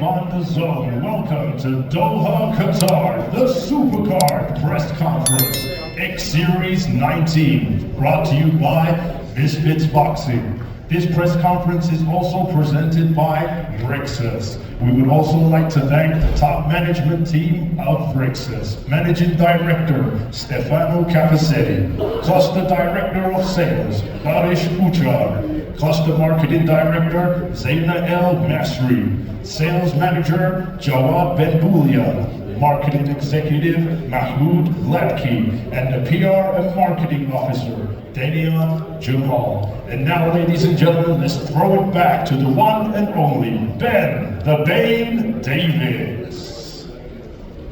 on the zone. Welcome to Doha, Qatar, the Supercard Press Conference, X Series 19, brought to you by Misfits Boxing. This press conference is also presented by Rixus. We would also like to thank the top management team of Rixus. Managing Director, Stefano Capacetti. Cluster Director of Sales, Barish Uchar. Cluster Marketing Director, Zaina El Masri. Sales Manager, Jawad Benbulia. Marketing Executive, Mahmoud Latki. And the PR and Marketing Officer, Daniel Jamal. And now, ladies and gentlemen, let's throw it back to the one and only Ben the Bane Davis.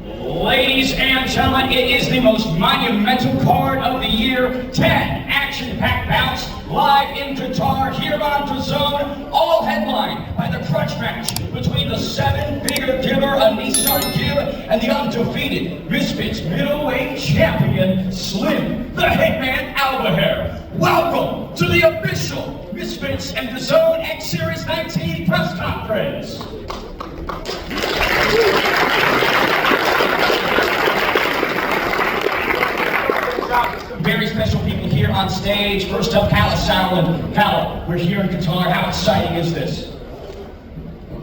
Ladies and gentlemen, it is the most monumental card of the year. 10 action-packed bouts live in Qatar, here on DAZN, all headlined by the crutch match between the 7-figure giver Anesongib and the undefeated Misfits middleweight champion Slim the Hitman Albaher. Welcome to the official Misfits and DAZN X Series 19 press conference. Very special people here on stage. First up, Calla Sowland. Calla, we're here in Qatar. How exciting is this?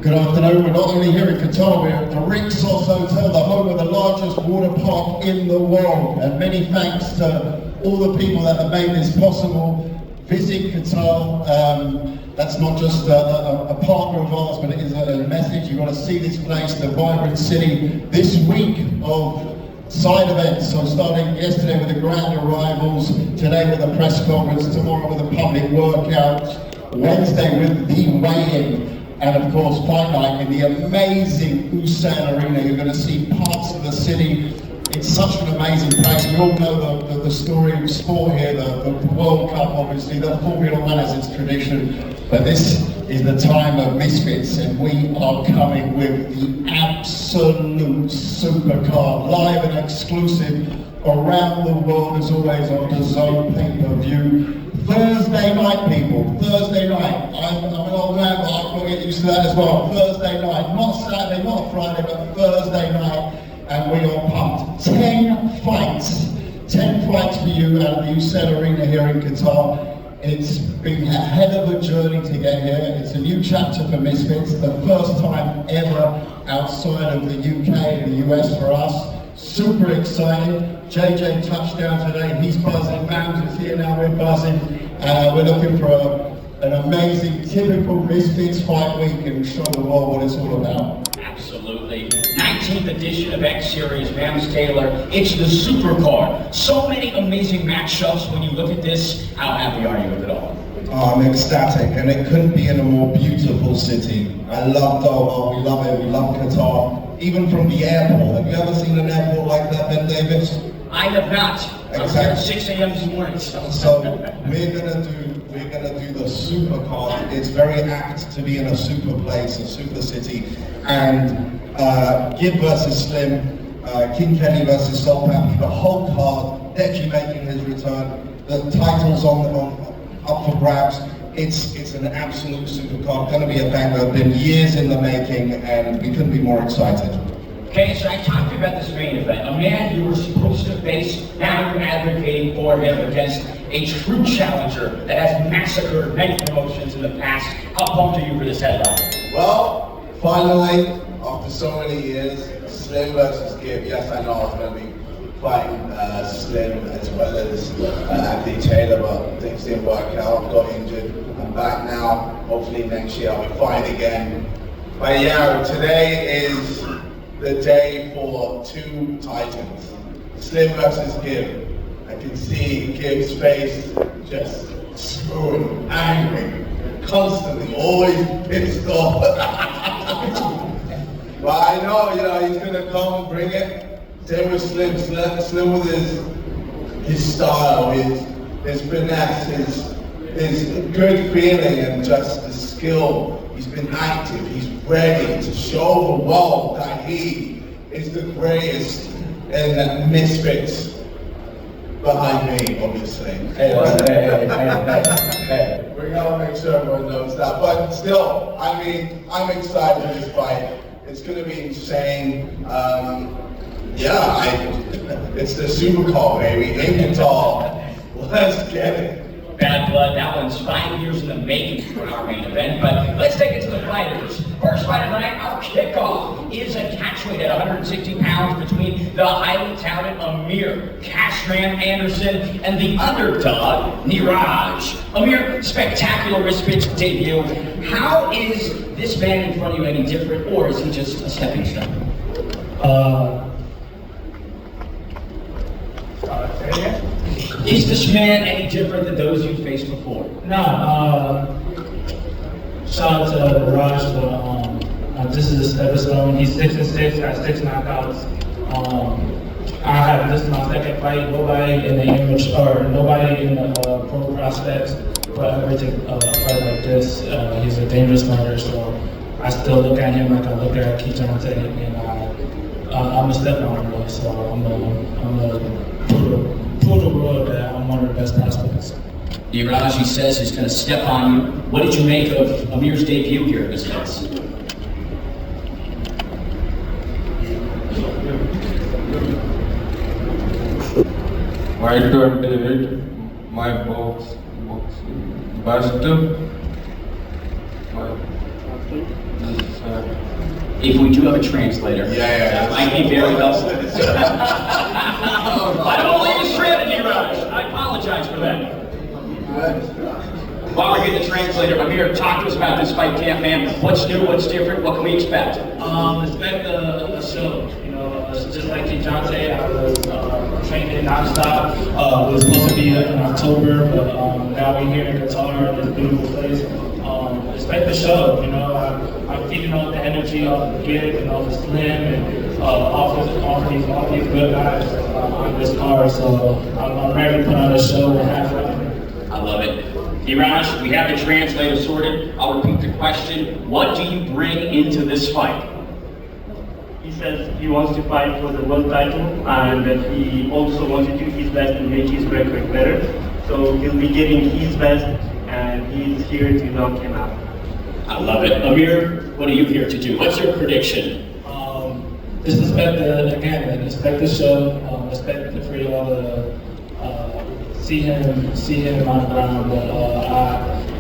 Good afternoon. We're not only here in Qatar, we're at the Rixos Hotel, the home of the largest water park in the world. And many thanks to all the people that have made this possible. Visit Qatar. That's not just a partner of ours, but it is a message. You've got to see this place, the vibrant city. This week of side events, so starting yesterday with the grand arrivals, today with the press conference, tomorrow with a public workout, Wednesday with the weigh-in, and of course fight night in the amazing Busan Arena. You're going to see parts of the city. It's such an amazing place. We all know the story of sport here, the World Cup, obviously, the Formula One has its tradition, but this is the time of Misfits, and we are coming with the absolute supercard, live and exclusive around the world, as always, on DAZN pay-per-view. Thursday night, people, Thursday night. I'm an old man, but I've got to get used to that as well. Thursday night, not Saturday, not Friday, but Thursday night, and we are pumped. 10 fights for you out of the USAID Arena here in Qatar. It's been a hell of a journey to get here. It's a new chapter for Misfits, the first time ever outside of the UK and the US for us. Super excited. JJ touchdown today, he's buzzing. Mams is here now, we're buzzing. We're looking for an amazing, typical Misfits fight week and show the world what it's all about. Absolutely. 19th edition of X Series, Vance Taylor. It's the supercard. So many amazing matchups. When you look at this, how happy are you with it all? Oh, I'm ecstatic, and it couldn't be in a more beautiful city. I love Doha, we love it, we love Qatar. Even from the airport. Have you ever seen an airport like that, Ben Davis? I have not. I was here at 6 a.m. this morning. So we're gonna do the supercard. It's very apt to be in a super place, a super city, and Gib versus Slim, King Kenny versus Soul Pappy, the whole card, Deji making his return, the titles up for grabs. It's an absolute supercard, going to be a banger, been years in the making, and we couldn't be more excited. Okay, so I talked to you about this main event. A man you were supposed to face, now you're advocating for him against a true challenger that has massacred many promotions in the past. How pumped are you for this headline? Well, finally, after so many years, Slim versus Gib. Yes, I know I was going to be fighting Slim as well as Anthony Taylor, but things didn't work out, got injured. I'm back now. Hopefully next year I'll be fighting again. But yeah, today is the day for two titans. Slim versus Gib. I can see Gib's face just screwing, angry, constantly, always pissed off. But I know, he's gonna come and bring it. Same with Slim. Slim with his style, his finesse, his good feeling, and just the skill. He's been active. He's ready to show the world that he is the greatest and Misfits behind me, obviously. Hey. We gotta make sure everyone knows that. But still, I'm excited for this fight. It's going to be insane. It's the supercar, baby. Aim tall. Let's get it. Bad Blood, that one's 5 years in the making for our main event, but let's take it to the fighters. First fight of the night, our kickoff is a catchweight at 160 pounds between the highly touted Amir Castram Anderson and the underdog, Niraj. Amir, spectacular wristwatch debut. How is this man in front of you any different, or is he just a stepping stone? Is this man any different than those you faced before? Shout out to Raj for this is a stepping stone. He's 6-6, got 6 knockouts. This is my second fight. Nobody in the image or nobody in the pro prospects will ever take a fight like this. He's a dangerous fighter, so I still look at him like I look at Kijante, and I'm a step on him, so I'm a prove the world that I'm one of the best prospects. Niraj, he says he's going to step on you. What did you make of Amir's debut here at this fence? White to elevate my box bust. If we do have a translator, that might be very helpful. I don't believe it's stranded, Niraj. I apologize for that. While we're getting the translator, Amir, talk to us about this fight camp, man. What's new, what's different, what can we expect? Expect a show. You know, just like Kijante, I was training nonstop. It was supposed to be in October, but now we're here in Qatar, this beautiful place. Expect the show. You know, I'm feeding off the energy off the gig and off the slim and off these good guys on this card. So I'm ready to put on a show and have fun. I love it. Niraj, we have the translator sorted. I'll repeat the question. What do you bring into this fight? He says he wants to fight for the world title, and that he also wants to do his best to make his record better. So he'll be giving his best, and he's here to knock him out. I love it. Amir, what are you here to do? What's your prediction? Just expect the show, expect the free all the see him on the ground, but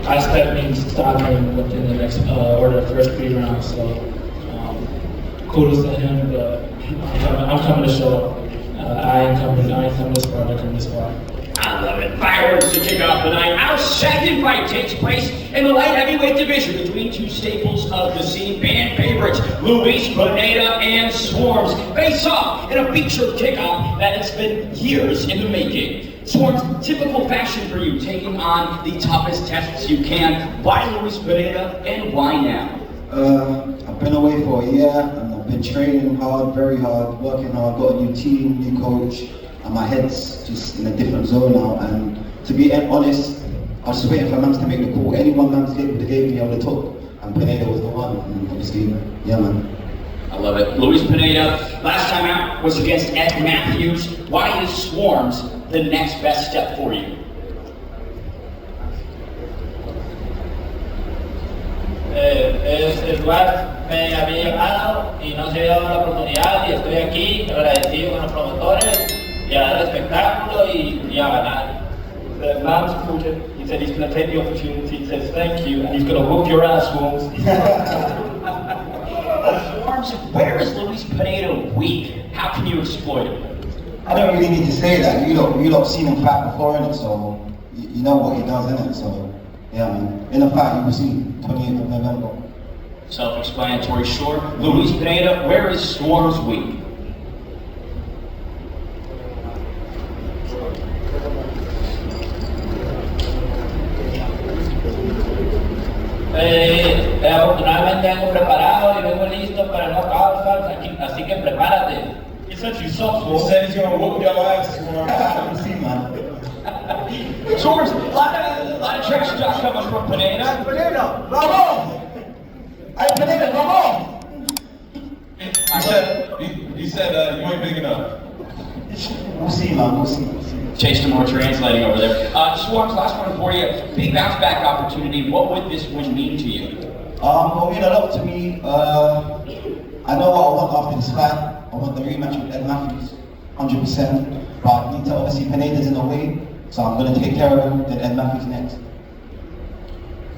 I expect me to stop him within the next or the first 3 rounds. So kudos to him, but I'm coming to show up. I ain't coming this far, I come this far. I love it. Fireworks to kick off the night. Our second fight takes place in the light heavyweight division between 2 staples of the scene, fan favorites Luis Pineda and Swarms face off in a featured kickoff that has been years in the making. Swarms, typical fashion for you, taking on the toughest tests you can. Why Luis Pineda and why now? I've been away for a year and I've been training hard, very hard, working hard, got a new team, new coach, and my head's just in a different zone now. And to be honest, I was just waiting for Mams to make the call. Anyone Mams gave me, I would have took. And Pineda was the one, and obviously, yeah man. I love it. Luis Pineda, last time out was against Ed Matthews. Why is Swarms the next best step for you? El lugar me había llamado y no se había dado la oportunidad y estoy aquí agradecido con los promotores y a dar el espectáculo y a ganar. The Mams recruited, he said he's going to take the opportunity, he says thank you, and he's going to whoop your ass, Swarms. Swarms, where is Luis Pineda weak? How can you exploit him? I don't really need to say that. You lot seen him fight before, innit? So you know what he does, innit? So yeah, man. In the fight, you will see 28th of November. Self-explanatory, sure. Luis Pineda, where is Swarms weak? Afortunadamente vengo preparado y vengo listo para no causar, así que prepárate. He said you suck, Swarms. He said he's gonna whoop your ass, Swarms. See, man. Swarms, a lot of trash talk coming from Pineda. Pineda, vamos! Hey, Pineda, vamos! He said you ain't big enough. We'll see, man. We'll see. Chase some more translating over there. Swarms, last one for you. Big bounce back opportunity. What would this win mean to you? Well, mean a lot to me. I know what I want after this fight. I want the rematch with Ed Matthews, 100%. But I need to, obviously, Pineda's in the way, so I'm going to take care of him, then Ed Matthews next.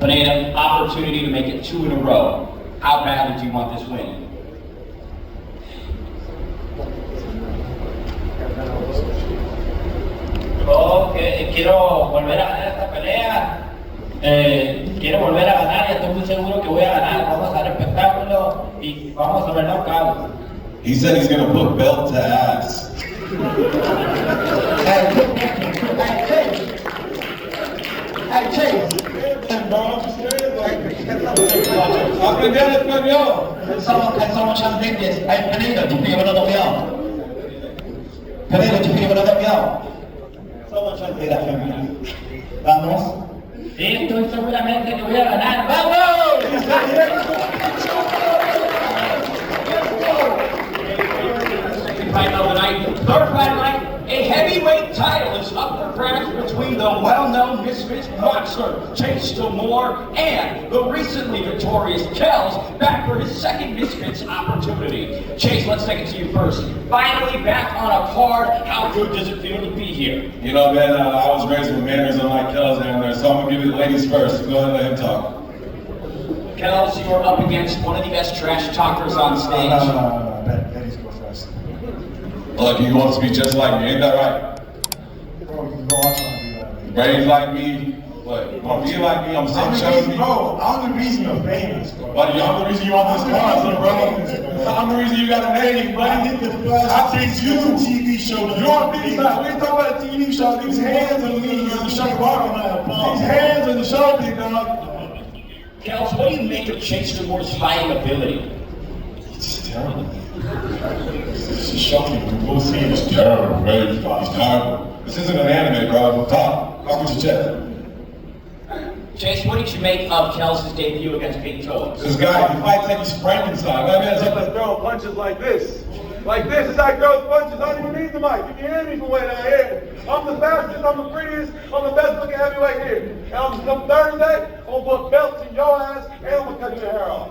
Pineda, opportunity to make it 2 in a row. How badly do you want this win? Quiero volver a ganar esta pelea. Quiero volver a ganar y estoy muy seguro que voy a ganar. Vamos a dar espectáculo y vamos a ver knockout. He said he's gonna put belt to ass. Hey, Chase. Aprender español. Can someone translate this? Hey, Pineda, do you think you're gonna knock me out? Pineda, do you think you're gonna knock me out? Someone translate that for me. Vamos. Sí, estoy seguramente que voy a ganar. ¡Vamos! Second fight of the night, third fight of the night, a heavyweight title is up for grabs between the well-known Misfits boxer Chase Moore and the recently victorious Kells, back for his second Misfits opportunity. Chase, let's take it to you first. Finally back on a card, how good does it feel to be here? You know, man, I was raised with manners unlike Kells down there, so I'm gonna give it the ladies first. Go ahead and let him talk. Kells, you are up against one of the best trash talkers on stage. Ladies go first. Look, he wants to be just like me, ain't that right? Bro, you know I'm trying to be like me. Raised like me, what? You wanna be like me? I'm I'm saying the reason, bro. I'm the reason you're famous, bro. Buddy, I'm the reason you on this sponsor, bro. I'm the reason you got a name, buddy. I think you a TV show. You're on TV side. We ain't talking about a TV show. These hands on me in the show. These hands in the show, big dog. Kells, what do you make of Chase Moore's fighting ability? It's terrible. It's shocking. We'll see. It's terrible, man. It's terrible. This isn't an anime, bro. Talk with your chest. Chase, what did you make of Kells' debut against Big Toe? This guy, he fights like he's Frankenstein. That man's up there throwing punches like this. Like this. It's like throws punches. I don't even need the mic. You can hear me from way down here. I'm the fastest, I'm the prettiest, I'm the best looking heavyweight here. And on Thursday, I'm gonna put belts in your ass and I'm gonna cut your hair off.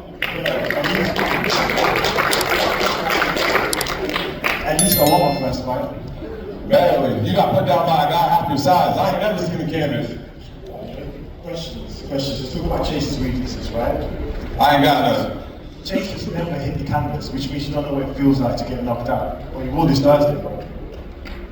At least I won my first fight. Barely. You got put down by a guy half your size. I ain't never seen the canvas. Questions. Let's talk about Chase's weaknesses, right? I ain't got none. Chase has never hit the canvas, which means you don't know what it feels like to get knocked out. Well, you will this Thursday, bro.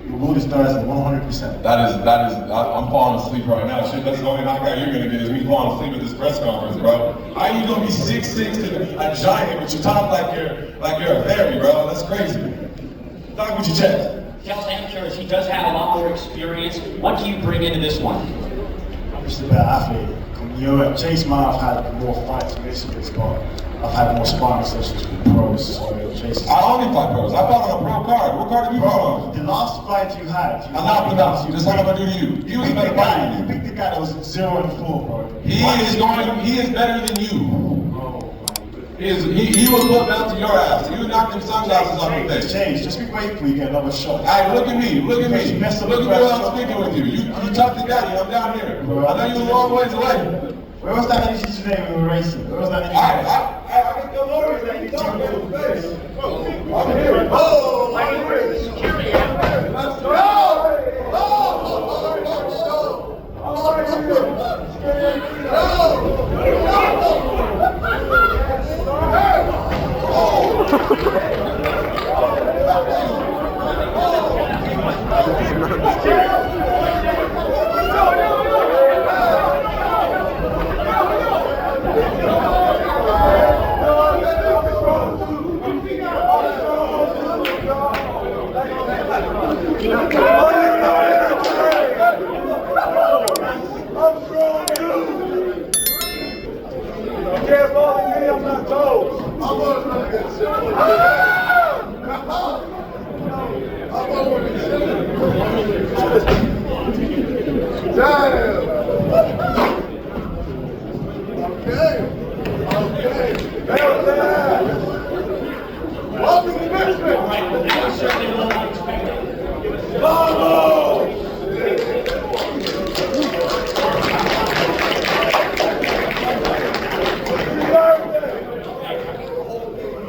You will this Thursday, 100%. I'm falling asleep right now. Shit, that's the only knockout you're gonna get is me falling asleep at this press conference, bro. How you gonna be 6'6" and a giant, but you talk like you're a fairy, bro? That's crazy. Talk with your chest. Kells, I'm curious, he does have a lot more experience. What do you bring into this one? I'm just a better athlete. You know, Chase might have had more fights with this, but I've had more sparring sessions with pros. So Chase is... I only fight pros. I fought on a pro card. What card did you fight on? The last fight you had, I'm not pronounced. Just like I'm gonna do to you. He was a better fighter You than you. picked the guy that was 0-4, bro. He is better than you. He was put down to your ass. You knocked them sunglasses off your face. Change. Just be grateful you get another shot. Hey, look at me. Look at me. You messed up Look at the me while first I'm speaking with you. You talked to daddy. I'm down here. I know you're a long ways away. Where was that energy today when we were racing? Where was that energy? I can come over and you talk to his face. I'm here. Oh, I'm here. Security. Let's go.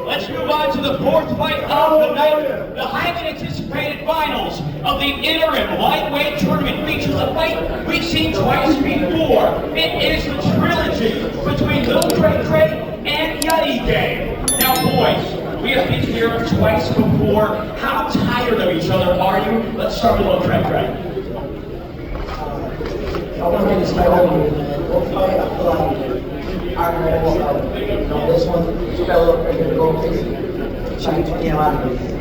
Let's move on on to the fourth fight of the night. The highly anticipated finals of the interim lightweight tournament features a fight we've seen twice before. It is the trilogy between Lil Cray Cray and Yutty Gang. Now boys, we have been here twice before. How tired of each other are you? Let's start with Lil Cray Cray. I want to get this fight over with, man. Both fight, I feel like I'm ready to start. You know, this one fell up and go crazy. Trying to get out of here.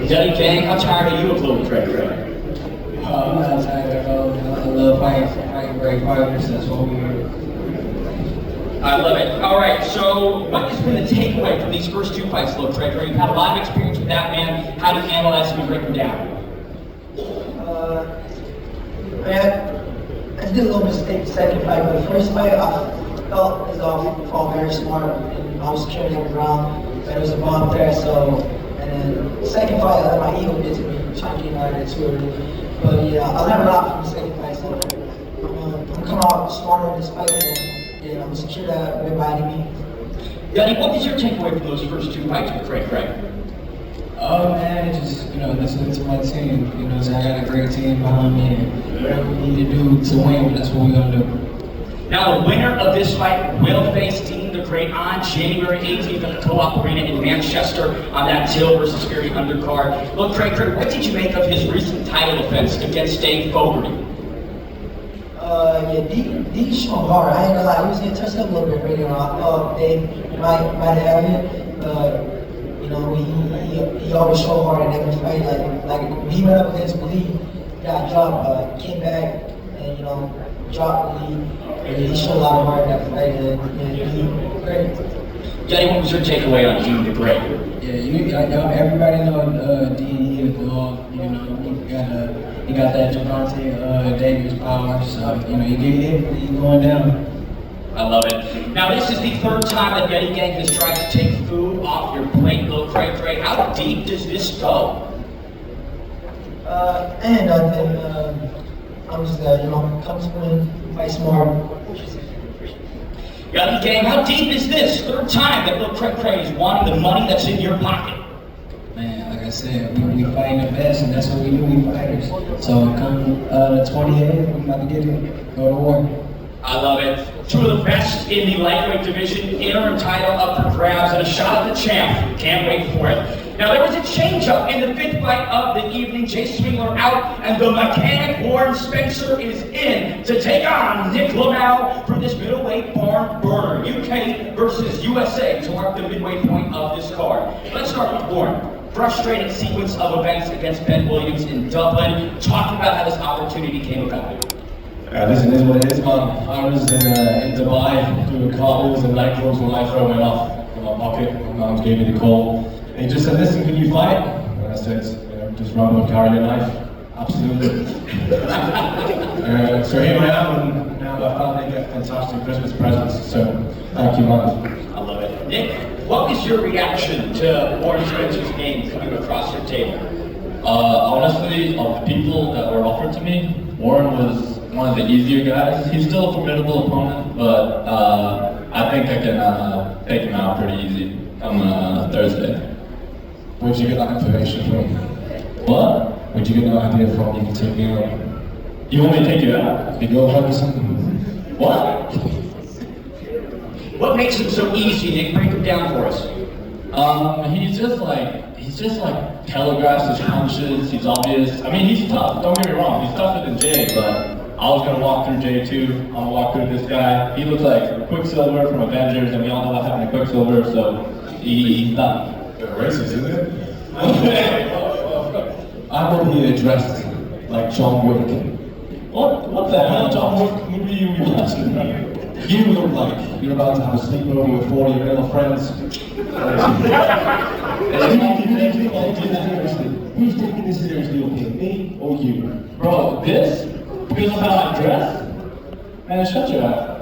Yutty Gang, how tired are you of Lil Cray Cray? I'm not tired at all. I love fighting great fighters. That's what we're here. I love it. All right, so what has been the takeaway from these first two fights, Lil Cray Cray? You've had a lot of experience with that man. How do you analyze him and break him down? Man, I did a little mistake the second fight, but the first fight I felt as though I fought very smart and I was carrying him around. There was a bump there, so, and then the second fight I let my ego get to me, trying to get out of it too early. But yeah, I learned a lot from the second fight, so I'm coming out smarter in this fight, and I'm secure that everybody me. Yutty, what was your takeaway from those first two fights with Cray Cray? Oh man, just, you know, listening to my team. You know, I got a great team behind me, and whatever we need to do to win, that's what we're gonna do. Now, the winner of this fight will face Dean the Great on January 18th at the Co-op Arena in Manchester on that Till versus Fury undercard. Look, Cray Cray, what did you make of his recent title defense against Dave Fogarty? Yeah, D showed hard. I ain't gonna lie, he was getting touched up a little bit earlier on. I thought Dave might have it, but you know, he always showed hard in every fight. Like he went up against Lee, got dropped, came back, and you know, dropped Lee. And he showed a lot of heart in that fight, and he great. Yutty, what was your takeaway on Dean the Great? Yeah, everybody know Dean. He a dog. You know, he got that Javante Davis power. So you know, you get hit, he's going down. I love it. Now, this is the third time that Yutty Gang has tried to take food off your plate, Lil Cray Cray. How deep does this go? And nothing. I'm just, you know, comfortable and fight smart. Yutty Gang, how deep is this? Third time that Lil Cray Cray is wanting the money that's in your pocket. Man, like I said, we fighting the best, and that's what we do, we fighters. So come the 28th, we about to get it, go to war. I love it. Two of the best in the lightweight division, interim title up for grabs, and a shot at the champ. Can't wait for it. Now, there was a change-up in the fifth fight of the evening. Jay Swingler out, and the mechanic Warren Spencer is in to take on Nick Lamau for this middleweight barn burner. UK versus USA to mark the midway point of this card. Let's start with Warren. Frustrating sequence of events against Ben Williams in Dublin. Talking about how this opportunity came about. Listen, this is what it is, man. I was in Dubai doing cartwheels and nightclubs when my phone went off in my pocket. My mom gave me the call. And he just said, listen, can you fight? And I said, just run and carry your knife. Absolutely. So here I am, and now my family get fantastic Christmas presents. So thank you, man. I love it. Nick, what was your reaction to Warren Spencer's name coming across your table? Honestly, of the people that were offered to me, Warren was one of the easier guys. He's still a formidable opponent, but I think I can take him out pretty easy on Thursday. Where'd you get that information from? What? Where'd you get that idea from? You can take me out. You want me to take you out? Big old Henderson. What? What makes him so easy, Nick? Break him down for us. He's just like telegraphs his punches. He's obvious. I mean, he's tough. Don't get me wrong. He's tougher than Jay, but I was gonna walk through Jay too. I'm gonna walk through this guy. He looks like Quicksilver from Avengers, and we all know what happened to Quicksilver, so he's done. Racist, isn't it? I want you dressed like John Wick. What the hell, John? What movie you watching? You look like you're about to have a sleepover with 4 of your little friends. Who's taking this seriously, okay? Me or you? Bro, this? Because of how I dress? Man, shut your mouth.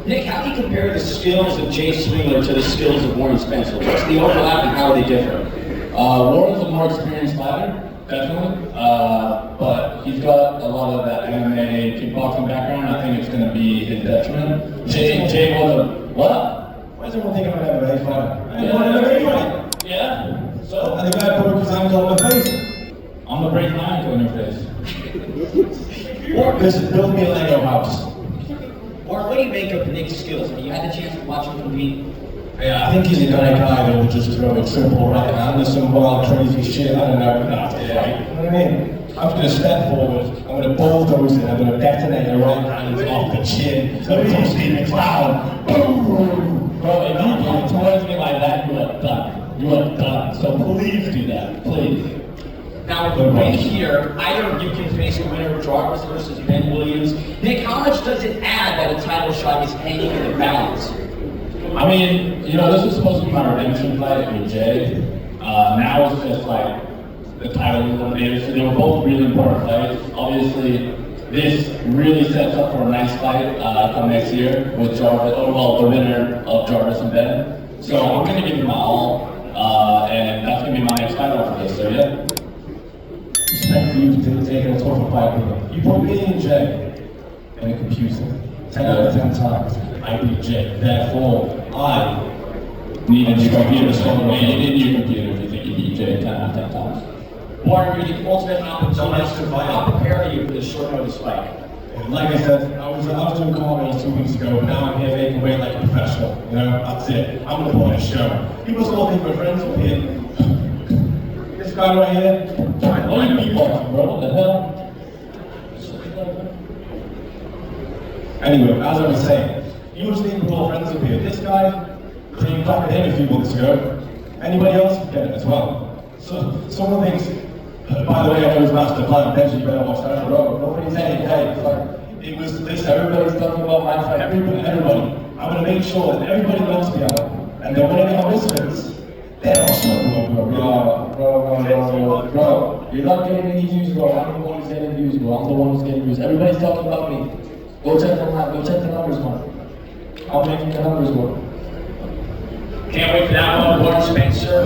Nick, how do you compare the skills of Jay Swingler to the skills of Warren Spencer? What's the overlap and how are they different? Warren's a more experienced fighter, definitely. But he's got a lot of that MMA kickboxing background. I think it's going to be his detriment. Jay was a... What? Why does everyone think I'm an MMA fighter? I'm not an MMA fighter. Yeah? So? And the guy broke his ankle on my face. I'm gonna break my ankle in your face. Listen, build me a Lego house. Or what do you make of Nick's skills? Have you had the chance to watch him compete? Yeah, I think he's the kind of guy that will just throw a triple right hand or some wild crazy shit. I don't know, but that's the fight. You know what I mean? I'm just gonna step forward, I'm gonna bulldoze it, I'm gonna detonate the right hand off the chin, so it's all Stephen Clown. Boom! Bro, if you get towards me like that, you are done. You are done. So please do that. Please. Now, with the win here, either of you can face the winner of Jarvis versus Ben Williams. Nick, how much does it add that a title shot is hanging in the balance? I mean, you know, this was supposed to be my redemption fight with Jay. Now it's just like the title eliminator. So they were both really important fights. Obviously, this really sets up for a nice fight come next year with Jarvis, the winner of Jarvis and Ben. So I'm gonna give it my all, and that's gonna be my next title for this. So yeah. Respect for you for taking a tougher fight with him. You put me and Jay in a computer 10 out of 10 times. I beat Jay. Therefore, I Needed your computer, so you need your computer if you think you beat Jay 10 out of 10 times. Warren, you're the ultimate opportunist. How prepared are you for this short notice fight? Like I said, I was doing comedy 2 weeks ago, but now I'm here making weight like a professional. You know, that's it. I'm gonna put on a show. People still think we're friends up here. This guy right here, Oh, you beatboxing, bro. What the hell? Anyway, as I was saying, you just think we're all friends up here. This guy, came back at him a few months ago. Anybody else get it as well? So, some of the things, by the way, I know his master plan, Benji, you better watch that road. Nobody's saying, hey, it was this, everybody's talking about my fight, everybody. I'm gonna make sure that everybody knows me out. And then when I get on Misfits, they're also Bro, you're not getting any views, bro. I'm the one who's getting views, bro. I'm the one who's getting views. Everybody's talking about me. Go check them out. Go check the numbers, man. I'm making the numbers work. Can't wait for that one. Warren Spencer,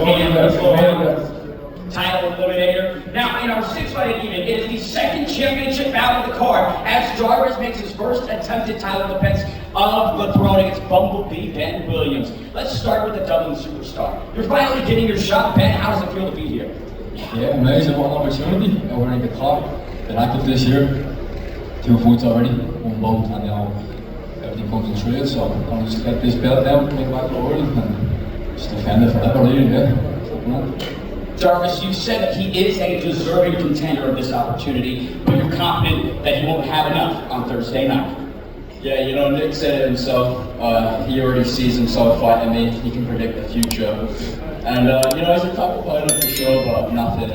title eliminator. Now, in our 6-fight event, it is the second championship bout of the card as Jarvis makes his first attempted title defense of the throne against Bumblebee Ben Williams. Let's start with the Dublin superstar. You're finally getting your shot, Ben. How does it feel to be here? Yeah, amazing. What an opportunity. We're in Qatar. Been active this year. 2 fights already. Won both, and now everything comes in trade. So I'm gonna just get this belt down, make it back to the world, and just defend it forever, really. Yeah. Jarvis, you said that he is a deserving contender of this opportunity, but you're confident that he won't have enough on Thursday night. Yeah, you know, Nick said it himself. He already sees himself fighting me. He can predict the future. And, you know, he's a tough fighter for sure, but nothing I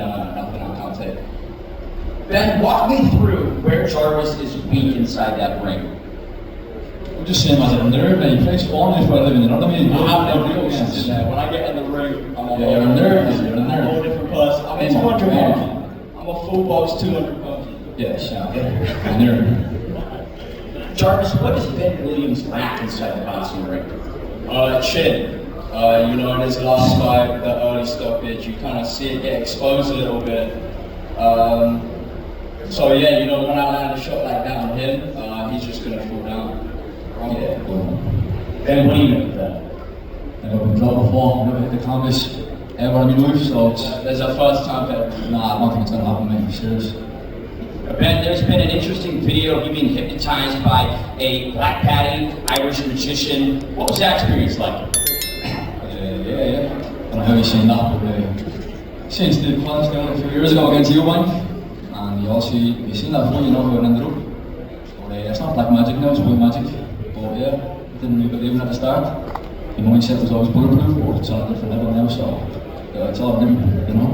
can't take. Ben, walk me through where Jarvis is weak inside that ring. I'm just saying, as a nerd, man, you play spawn for a living, you know what I mean? When I get in the ring, I'm you're a nerd, you're a nerd. I'm a whole different person. I'm 200 pounds. I'm a full box 200 pounds. Yeah, shout. A nerd. Jarvis, what does Ben Williams lack inside the boxing ring? Chin. You know, in his last fight, the early stoppage, you kind of see it get exposed a little bit. So yeah, you know, when I land a shot like that on him, he's just gonna fall down. Yeah. Ben, what do you make of that? I've been dropped before, never hit the canvas ever on my move, so there's a first time that, I don't think it's gonna happen, mate, serious. Ben, there's been an interesting video of you being hypnotized by a black padding Irish magician. What was that experience like? Yeah. I don't know how you've seen that, but seen Steve Clance down a few years ago against Eubank, and you've seen that film, you know, how it ended up. So it's not black magic now, it's white magic. But yeah, didn't really believe in at the start. The mindset was always bulletproof, but it's on a different level now, so it's all new, you know.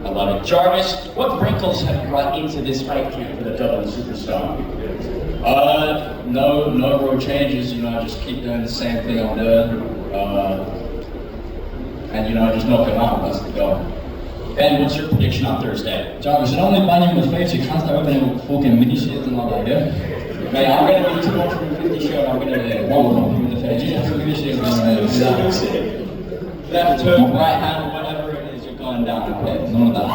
I love it. Jarvis, what wrinkles have you brought into this fight camp for the Dublin superstar? No real changes, you know, I just keep doing the same thing I'm doing. And you know, just knock him out, that's the goal. Ben, what's your prediction on Thursday? Jarvis, you don't only ban you in the face, you can't start opening fucking mini shit and all that, yeah? Mate, I'm gonna be 250 short, I'm gonna roll him in the face. You just mini shit and left hook, right hand, whatever it is, you're going running down the pit. None of that.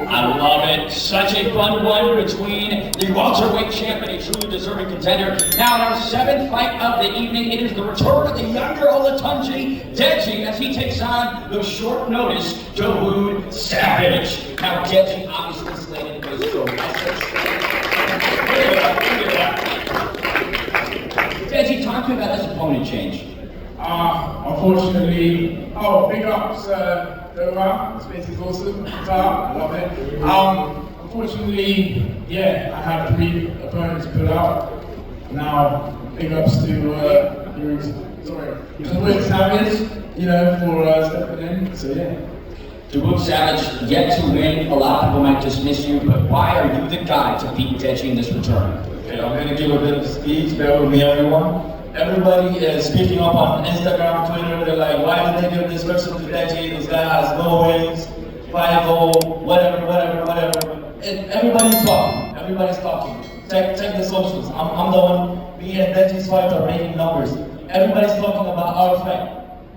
I love it. Such a fun one between the welterweight champion, a truly deserving contender. Now in our 7th fight of the evening, it is the return of the younger Olatunji Deji as he takes on the short notice Dawood Savage. Now Deji obviously slated to go Deji, talk to me about this opponent change. Unfortunately, big ups, Doha. Space is awesome. I love it. Unfortunately, yeah, I had 3 opponents put out. Now, big ups to Dawood Savage, for stepping in. So yeah. Dawood Savage yet to win. A lot of people might dismiss you, but why are you the guy to beat Deji in this return? Okay, I'm going to give a bit of a speech. Bear with me, everyone. Everybody is picking up on Instagram, Twitter. They're like, why did they give this person to Deji? This guy has no wins, 5-0, whatever. Everybody's talking. Check the socials. I'm the one. Me and Deji's fight are making numbers. Everybody's talking about our fight.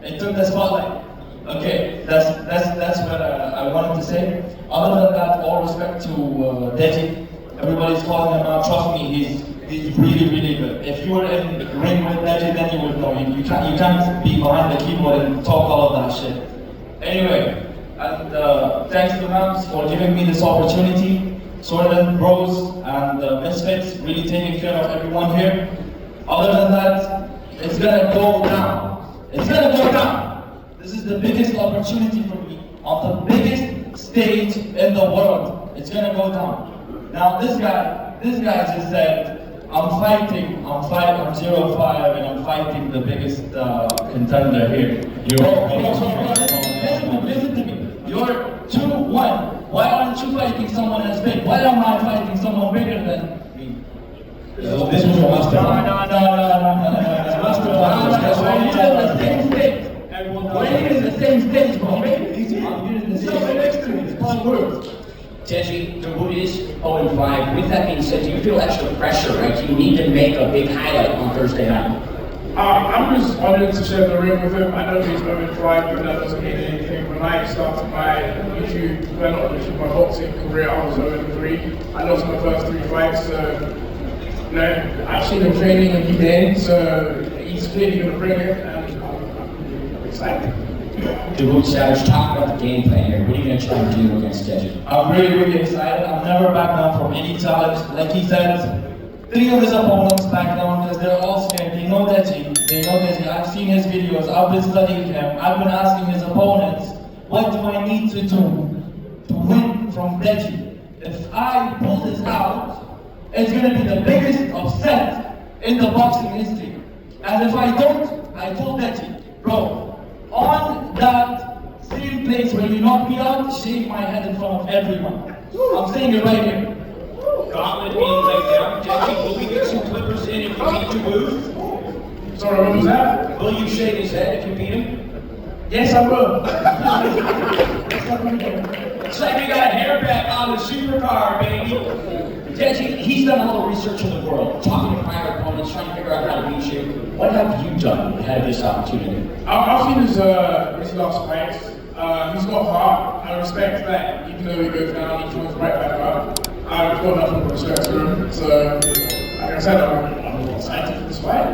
It took the spotlight. Okay, that's what I wanted to say. Other than that, all respect to Deji. Everybody's calling him out. Trust me, he's really good. If you were in the ring with Deji, then you would know. You can't be behind the keyboard and talk all of that shit. Anyway, and thanks to Mams for giving me this opportunity. Sorlin, Bros, and Misfits really taking care of everyone here. Other than that, it's gonna go down. This is the biggest opportunity for me on the biggest stage in the world. It's gonna go down. Now this guy just said, I'm 0-5 and I'm fighting the biggest contender here. Listen to me. You're 2-1. Why aren't you fighting someone as big? Why am I fighting someone bigger than me? This was your master plan. No. It's master plan. We're in the same stage. We're in the same stage, bro. I'm in the same next to me. It's fun words. Deji, Dawood is 0-5. With that being said, do you feel extra pressure, right? You need to make a big highlight on Thursday night. I'm just honored to share the ring with him. I know he's 0-5, but that doesn't mean anything. When I started my my boxing career, I was 0-3. I lost my first 3 fights, so I've seen him training every day, so he's clearly going to bring it, and I'm excited. Dawood Savage, talk about the game plan here. What are you going to try and do against Deji? I'm really excited. I'm never back down from any challenge. Like he said, 3 of his opponents back down because they're all scared. They know Deji. I've seen his videos. I've been studying him. I've been asking his opponents, what do I need to do to win from Deji? If I pull this out, it's going to be the biggest upset in the boxing history. And if I don't, I told Deji, bro, on that same place where you knocked me out, shave my head in front of everyone. I'm saying it right here. Gauntlet being laid down. Deji, will we get some clippers in if you beat Dawood? Sorry, what was that? Will you shave his head if you beat him? Yes, I will. Looks like we got a hairband on the supercar, baby. Deji, he's done all the research in the world, talking to prior opponents, trying to figure out how to beat you. What have you done ahead of this opportunity? I've seen his last fights. He's got heart. I respect that. Even though he goes down, he comes right back up. I've got nothing but respect for him. So, like I said, I'm excited for this fight.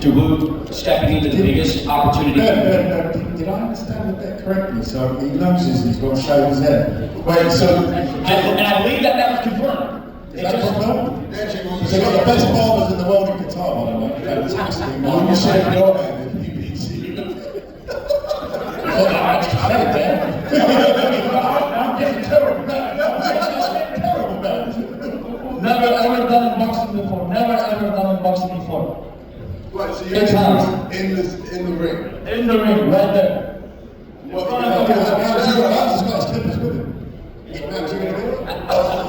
Dawood stepping into the biggest opportunity. Did I understand that correctly? So he loses, he's got to shave his head. Wait, so... And I believe that was confirmed. Is that confirmed? So you've got the best barbers in the world in Qatar, by the way. Fantastic. When you shave your head, he beats you. I'm getting terrible bad. Never ever done in boxing before. Right, so you're in the ring. In the ring, right there. He's got slippers with him.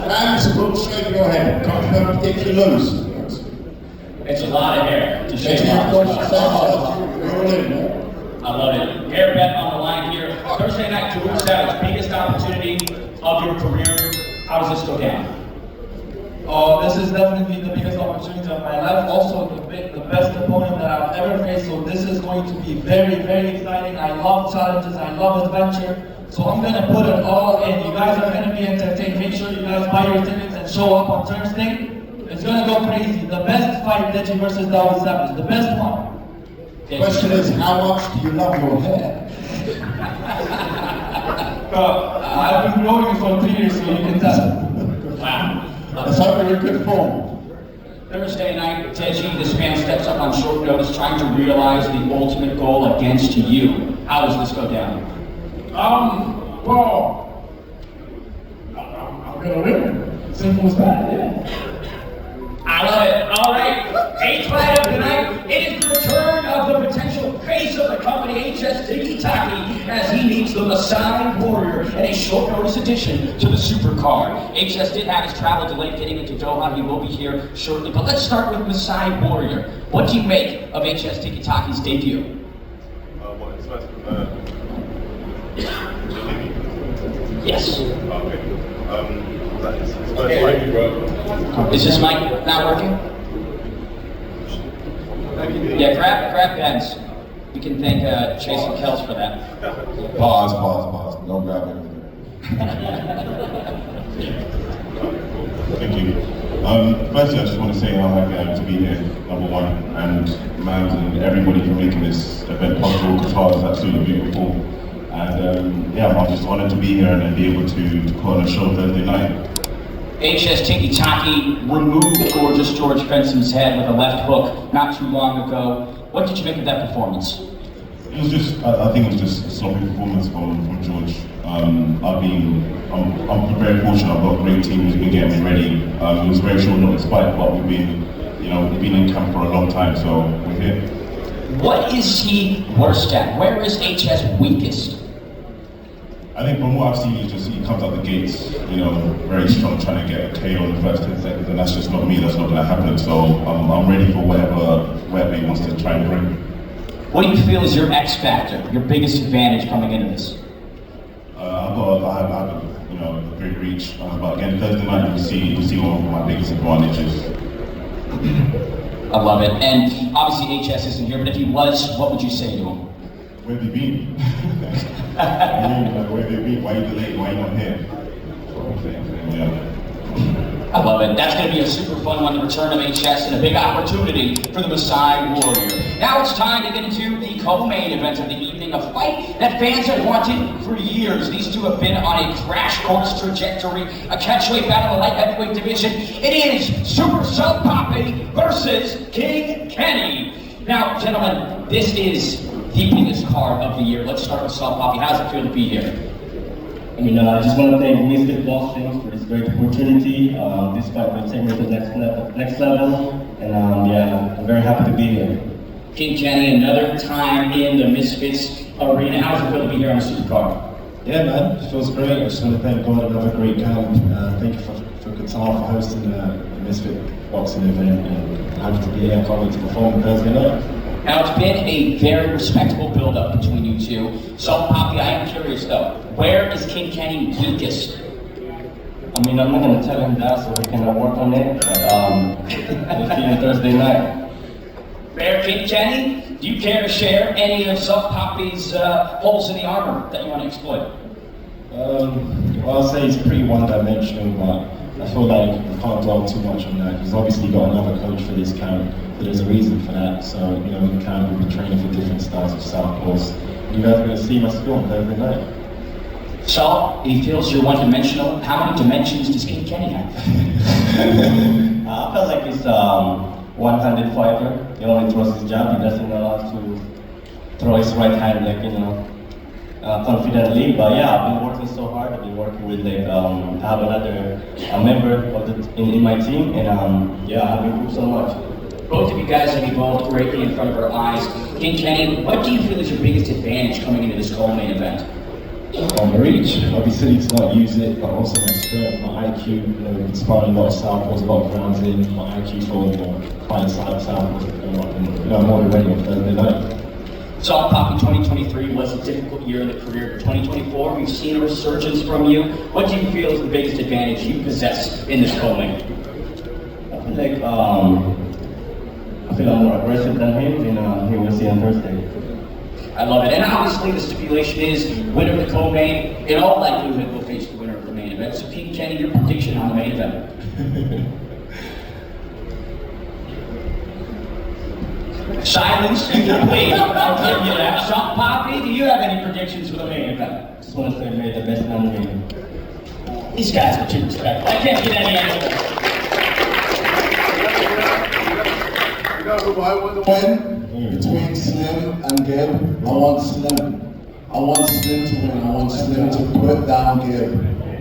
And will shave your head. Confirmed if you lose. It's a lot of hair to shave off. I love it. Hair bet on the line here. Thursday night, Dawood Savage, biggest opportunity of your career. How does this go down? Oh, this is definitely the biggest opportunity of my life. Also, the best opponent that I've ever faced. So this is going to be very exciting. I love challenges. I love adventure. So I'm gonna put it all in. You guys are gonna be entertained. Make sure you guys buy your tickets and show up on Thursday. It's gonna go crazy. The best fight, Deji versus David Savage. The best one. The question is, how much do you love your hair? I've been growing it for 3 years, so you can tell. Wow. Let's hope you're in good form. Thursday night, Deji, this man steps up on short notice trying to realize the ultimate goal against you. How does this go down? Well, I'm gonna win. Simple as that, yeah. I love it. All right. Eighth fight of the night. It is the return of the potential face of the company, HS Tiki-Taki, as he meets the Maasai Warrior in a short notice addition to the supercard. HS did have his travel delayed getting into Doha. He will be here shortly. But let's start with Maasai Warrior. What do you make of HS Tiki-Taki's debut? What is first? Yes. Okay. Is this mic not working? Yeah, grab Ben's. We can thank Chase and Kels for that. Pause. Don't grab it. Thank you. Firstly, I just want to say how happy I am to be here, number one, and Mams and everybody for making this event possible. Qatar is absolutely beautiful, and I'm just honored to be here and be able to put on a show Thursday night. HS Tiki-Taki removed gorgeous George Benson's head with a left hook not too long ago. What did you make of that performance? It was just, I think it was just a sloppy performance from George. I'm very fortunate. I've got a great team who's been getting me ready. It was very short notice fight, but we've been in camp for a long time, so we're here. What is he worst at? Where is HS weakest? I think from what I've seen, he comes out the gates, very strong, trying to get a KO in the first 10 seconds, and that's just not me. That's not going to happen. So I'm ready for whatever he wants to try and bring. What do you feel is your X factor, your biggest advantage coming into this? I have a great reach, but again, Thursday night you'll see one of my biggest advantages. I love it. And obviously HS isn't here, but if he was, what would you say to him? Where have you been? Where have you been? Why are you delayed? Why are you not here? Yeah. I love it. That's going to be a super fun one, the return of HS, and a big opportunity for the Maasai Warrior. Now it's time to get into the co-main event of the evening, a fight that fans have wanted for years. These two have been on a crash course trajectory, a catchweight battle in the light heavyweight division. It is Super Sub Poppy versus King Kenny. Now, gentlemen, this is the biggest card of the year. Let's start with Sub Poppy. How does it feel to be here? I just want to thank Misfit Boxing for this great opportunity. This fight will take me to the next level, and I'm very happy to be here. King Kenny, another time in the Misfits arena. How does it feel to be here on the Supercard? Yeah, man, it feels great. I just want to thank God, another great camp. Thank you for Qatar for hosting the Misfit Boxing event, and happy to be here. Can't wait to perform Thursday night. Now, it's been a very respectable build-up between you two. So, Poppy, I am curious though, where is King Kenny weakest? I'm not going to tell him that, so we can work on it, but we'll see you Thursday night. Fair, King Kenny, do you care to share any of Sub Poppy's holes in the armor that you want to exploit? I'll say it's pretty one-dimensional, but I feel like we can't dwell too much on that. He's obviously got another coach for this camp, but there's a reason for that. So, in camp we've been training for different styles of southpaws. You guys are going to see my skill on Thursday night. So, he feels you're one-dimensional. How many dimensions does King Kenny have? I feel like he's one-handed fighter. He only throws his jab. He doesn't know how to throw his right hand, confidently. But yeah, I've been working so hard. I've been working with I have another member of in my team, and I've improved so much. Both of you guys have evolved greatly in front of our eyes. King Kenny, what do you feel is your biggest advantage coming into this co-main event? My reach. I'd be silly to not use it, but also my strength, my IQ. Inspiring a lot of southpaws, a lot of grounds in. My IQ for fighting southpaws, and I'm more than ready on Thursday night. Sub Poppy 2023 was a difficult year in the career, but 2024 we've seen a resurgence from you. What do you feel is the biggest advantage you possess in this co-main? I feel I'm more aggressive than him, and he will see on Thursday. I love it. And obviously the stipulation is winner of the co-main. In all likelihood, will face the winner of the main event. So Pete Kenny, your prediction on the main event. Silence, please. I'll give you that. Sean Poppy, do you have any predictions for the main event? Just want to say, made the best man win. These guys are too respectful. I can't get any answer. You know who I want to win? Between Slim and Gib, I want Slim. I want Slim to win. I want Slim to put down Gib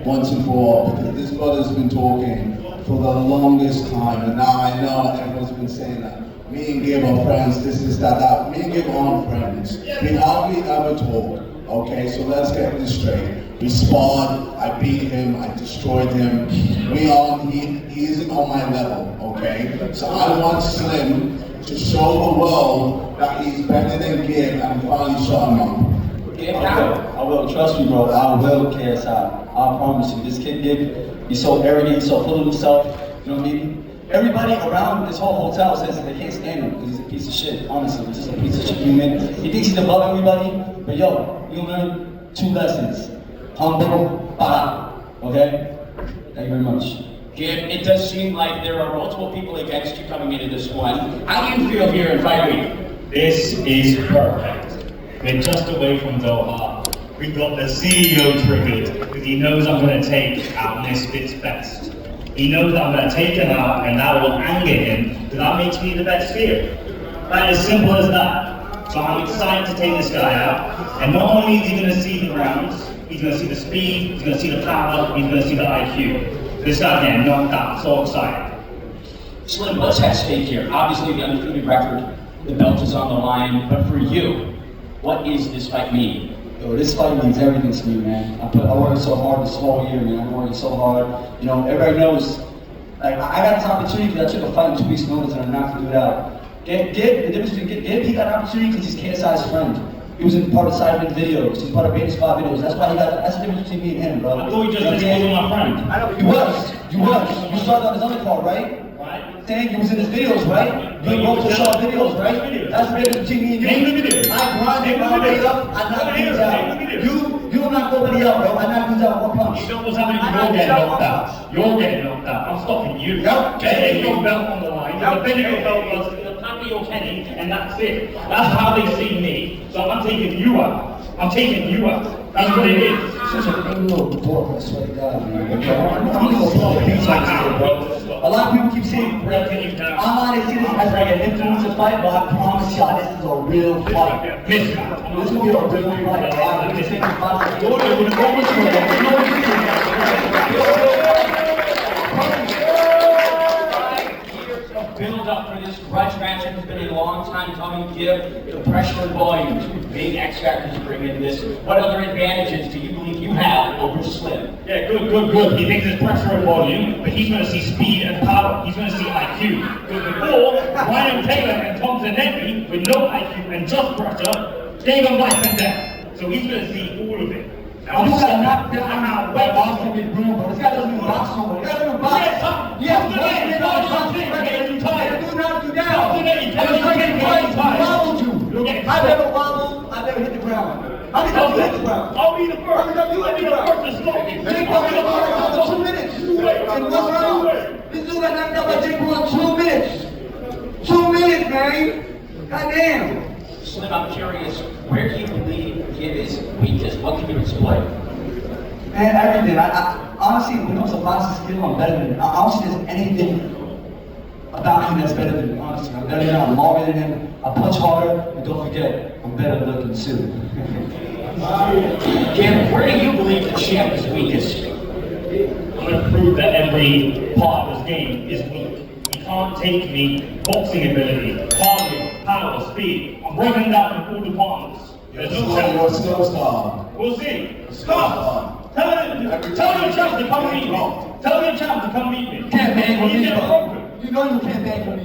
once and for all, because this brother's been talking for the longest time, and now I know everyone's been saying that. Me and Gib are friends, this is that. Me and Gib aren't friends. We hardly ever talk, okay? So let's get this straight. We sparred, I beat him, I destroyed him. He isn't on my level, okay? So I want Slim to show the world that he's better than Gib and finally shut him up. I will, trust me, bro. I will, KSI. I promise you. This kid, Gib, he's so arrogant, he's so full of himself. You know what I mean? Everybody around this whole hotel says that they can't stand him because he's a piece of shit. Honestly, he's just a piece of shit human. He thinks he's above everybody, but yo, you'll learn 2 lessons. Humble, okay? Thank you very much. Gib, it does seem like there are multiple people against you coming into this one. How do you feel here in fight week? This is perfect. We're just away from Doha. We've got the CEO triggered because he knows I'm going to take out Misfit's best. He knows that I'm going to take him out and that will anger him because that makes me the best here. That is simple as that. So I'm excited to take this guy out. And not only is he going to see the rounds, he's going to see the speed, he's going to see the power, he's going to see the IQ. This guy's getting knocked out. So excited. Slim, what's at stake here? Obviously the undefeated record, the belt is on the line, but for you, what is this fight mean? Yo, this fight means everything to me, man. I worked so hard this whole year, man. I'm working so hard. You know, everybody knows, like, I got this opportunity because I took a fight in 2 weeks' notice and I knocked the dude out. Gib, the difference between Gib, he got an opportunity because he's KSI's friend. He was in part of Sidemen videos. He's part of Baby Spot videos. That's why he got, that's the difference between me and him, bro. I thought he just was my friend. I know, you was. You started on his undercard, right? Saying you was in his videos, right? You wrote the short videos, right? That's the difference between me and you. Name the video. I grinded my way up, I knocked dudes out. You don't knock nobody out, bro. I knocked dudes out with 1 punch. You know what's happening? You're getting knocked out. You're getting knocked out. I'm stopping you. Yep. Getting your belt on the line. You're defending your belt was the Pappy or Kenny, and that's it. That's how they see me. So I'm taking you out. I'm taking you out. That's what it is. Such a big little dork, I swear to God, man. I'm gonna go pull a piece like this, bro. A lot of people keep saying, online they see this as like an influencer fight, but I promise y'all, this is a real fight. This is gonna be a real fight. I'm just saying, Build up for this grudge match has been a long time coming. Gib, the pressure and volume, 2 big X factors to bring into this. What other advantages do you believe you have over Slim? Yeah, good. He thinks it's pressure and volume, but he's going to see speed and power. He's going to see IQ. Because before, Ryan Taylor and Tom Zanetti, with no IQ and just pressure, gave him life and death. So he's going to see all of it. I'm just gonna knock down how wet boxing is doing, bro. This guy doesn't even box no more. This guy doesn't even box. Yeah, do not do down. I never wobbled, I never hit the ground. How many times you hit the ground? I'll be the first. How many times you hit the ground? Jake Paul hit the ground in 2 minutes. In 1 round. This dude got knocked out by Jake Paul in 2 minutes. 2 minutes, man. Goddamn. Slim, I'm curious, where do you believe Gib is weakest? What can you exploit? Man, everything. I honestly, when it comes to boxing skill, I'm better than him. I don't see there's anything about him that's better than me, honestly. I'm better than him, I'm longer than him, I punch harder, and don't forget, I'm better looking too. Gib, where do you believe the champ is weakest? I'm going to prove that every part of this game is weak. You can't take me boxing ability, cardio, power, speed. I'm breaking down in all departments. There's no chance. We'll see. Stop! Tell your champ to come meet me. Tell your champ to come meet me. Can't bang with me, bro. You know you can't bang with me.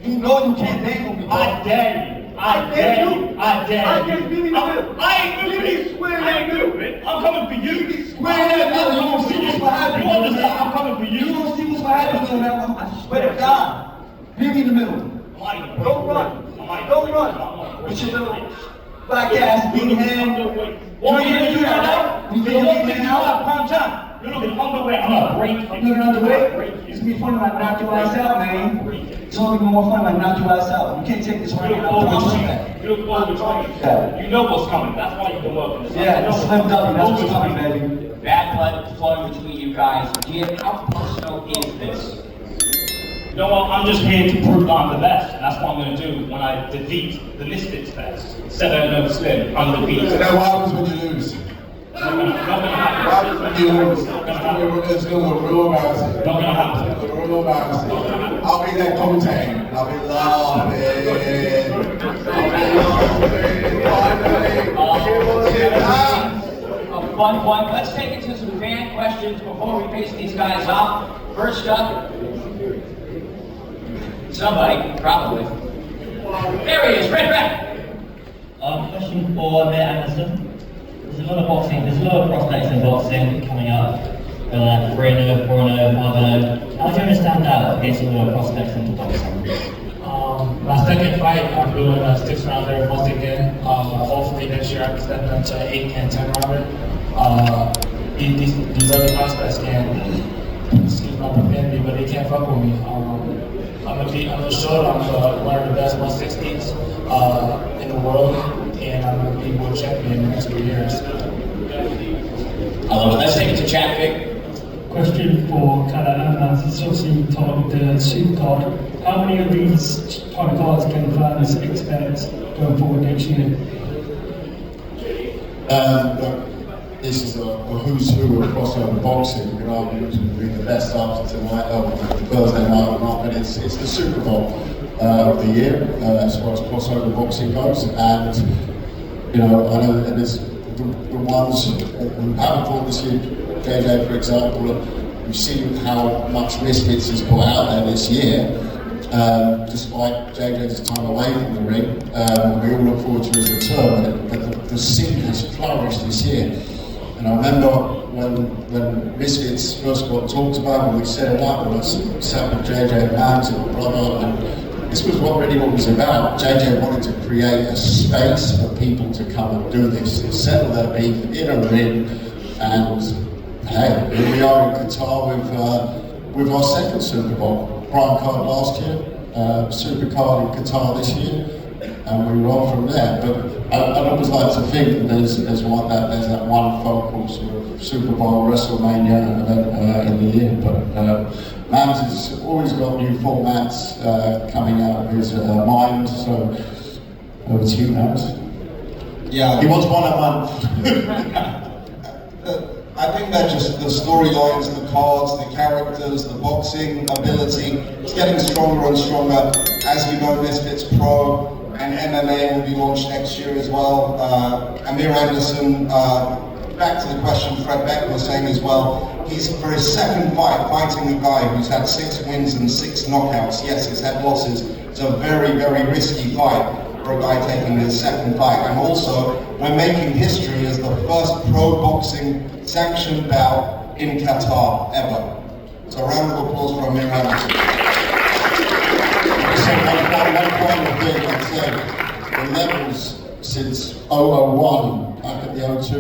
You know you can't bang with me, bro. I dare you. I dare you. I dare you. I can't beat you. I ain't gonna be square that good. I'm coming for you. Square that good. You won't see what's behind You understand? I'm coming for You you. won't see what's behind me, man. I swear to God. Meet me in the middle. Don't run. Don't run. What's your middle? Black ass, big hand. Why are you gonna do that, right? You feel me now? Palm John. You're looking underwear. I'm gonna break. I'm looking underwear? It's gonna be funny when I knock your ass out, man. It's only gonna be more fun when I knock your ass out. You can't take this right now. You look overtrained. You know what's coming. That's why you've been working. Yeah, it's slim W. That's what's coming, baby. Bad blood flowing between you guys. Gib, how personal is this? You know what? I'm just here to prove I'm the best, and that's what I'm going to do when I defeat the Misfits best. 7-0 Slim, undefeated. You know what happens when you lose? Not gonna happen. What happens when you lose? It's going to look real embarrassing. Not gonna happen. It's going to look real embarrassing. I'll be there commentating. I'll be laughing. A fun one. Let's take it to some fan questions before we face these guys off. First up, somebody, probably. There he is, Red. Question for Matt Anderson. There's a lot of boxing, there's a lot of prospects in boxing coming up. Whether that's 3-0, 4-0, 5-0. How do you understand that against all the prospects into boxing? My second fight, I'm doing a 6-rounder once again. Hopefully next year I can step into an 8 and 10 rounder. These other prospects can, excuse my profanity, but they can't fuck with me. I'm gonna show them I'm one of the best 160s in the world, and I'm gonna be world champion in the next 3 years. I love it. Let's take it to chat, Vic. Question for kind of Ant-Man, it's obviously targeted the super card. How many of these type of cards can fans expect going forward next year? This is a who's who of crossover boxing. You could argue which would be the best after tonight, the Thursday night or not, but it's the Super Bowl of the year as far as crossover boxing goes. And you know, I know that there's the ones who haven't fought this year, JJ for example, we've seen how much Misfits has put out there this year. Despite JJ's time away from the ring, we all look forward to his return, but the scene has flourished this year. And I remember when Misfits first got talked about, when we set it up, and I sat with JJ and Mams and brother, and this was what it was about. JJ wanted to create a space for people to come and do this, to settle their beef in a ring, and hey, here we are in Qatar with our second Super Bowl. Prime card last year, Super card in Qatar this year, and we roll from there. But I'd always like to think that there's that one focal sort of Super Bowl WrestleMania event in the year. But Mams has always got new formats coming out of his mind. So over to you, Mams. Yeah. He wants one a month. I think that just the storylines, the cards, the characters, the boxing ability, it's getting stronger and stronger. As you know, Misfits Pro and MMA will be launched next year as well. Amir Anderson, back to the question Fred Beck was saying as well, he's for his second fight, fighting a guy who's had 6 wins and 6 knockouts. Yes, he's had losses. It's a very, very risky fight for a guy taking his second fight. And also, we're making history as the first pro boxing sanctioned bout in Qatar ever. So a round of applause for Amir Anderson. One final thing I'd say, the levels since 001, back at the O2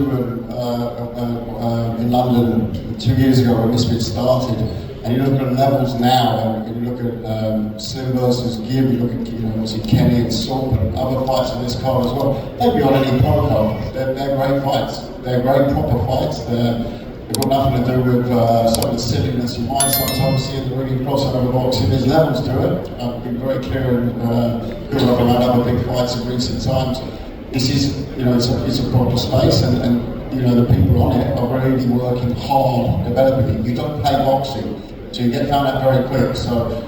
in London 2 years ago when Misfits started, and you look at levels now, and you look at Slim versus Gib, you look at obviously Kenny and Sorp and other fights on this card as well. They'd be on any pro card. They're great fights. They're great proper fights. They've got nothing to do with some of the silliness you might sometimes see in the ring crossover boxing. There's levels to it. I've been very clear and good up around other big fights in recent times. This is, it's a proper space, and the people on it are really working hard developing it. You don't play boxing, so you get found out very quick. So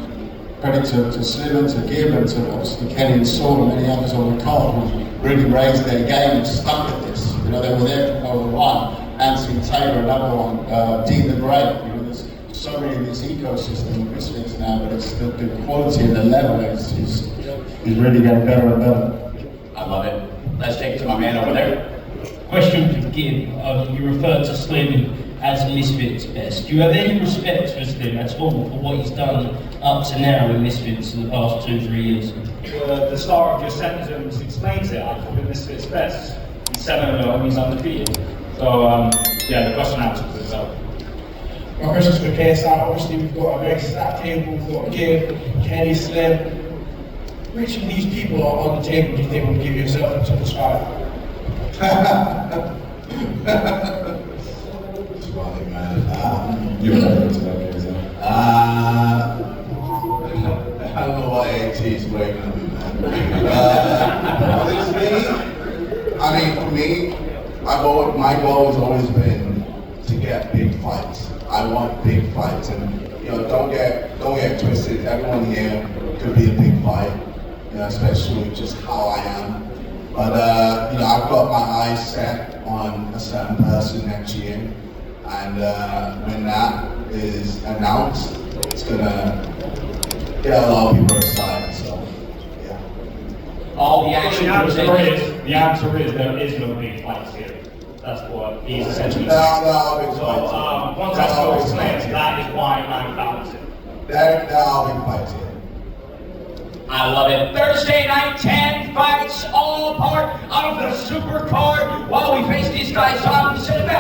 credit to Slim and to Gib and to obviously Kenny and Saul and many others on the card who really raised their game and stuck at this. They were there for one. Anthony Taylor, another one, Dean the Great. There's so many in this ecosystem of Misfits now, but it's the quality and the level is really getting better and better. I love it. Let's take it to my man over there. Question for Gib. You referred to Slim as Misfits best. Do you have any respect for Slim at all for what he's done up to now with Misfits in the past 2-3 years? The start of your sentence explains it. I call him Misfits best. He's 7-0 and he's undefeated. So, yeah, the question answers itself. My question's for KSI. Obviously, we've got a very stacked table. We've got Gibb, Kenny, Slim. Which of these people are on the table do you think would give yourself a top 5? It's funny, man. You're referring to that, KSI. I don't know what AT is waiting on me, man. For me, my goal has always been to get big fights. I want big fights, and don't get twisted. Everyone here could be a big fight, especially just how I am. But I've got my eyes set on a certain person next year, and when that is announced, it's gonna get a lot of people excited. So, yeah. All the action. The answer is there is no big fights here. That's what he's essentially saying. No big fights. So once that's so explained, that is why I'm balancing. There are big fights here. I love it. Thursday night, 10 fights, all part of the super card. While we face these guys on, we sit back.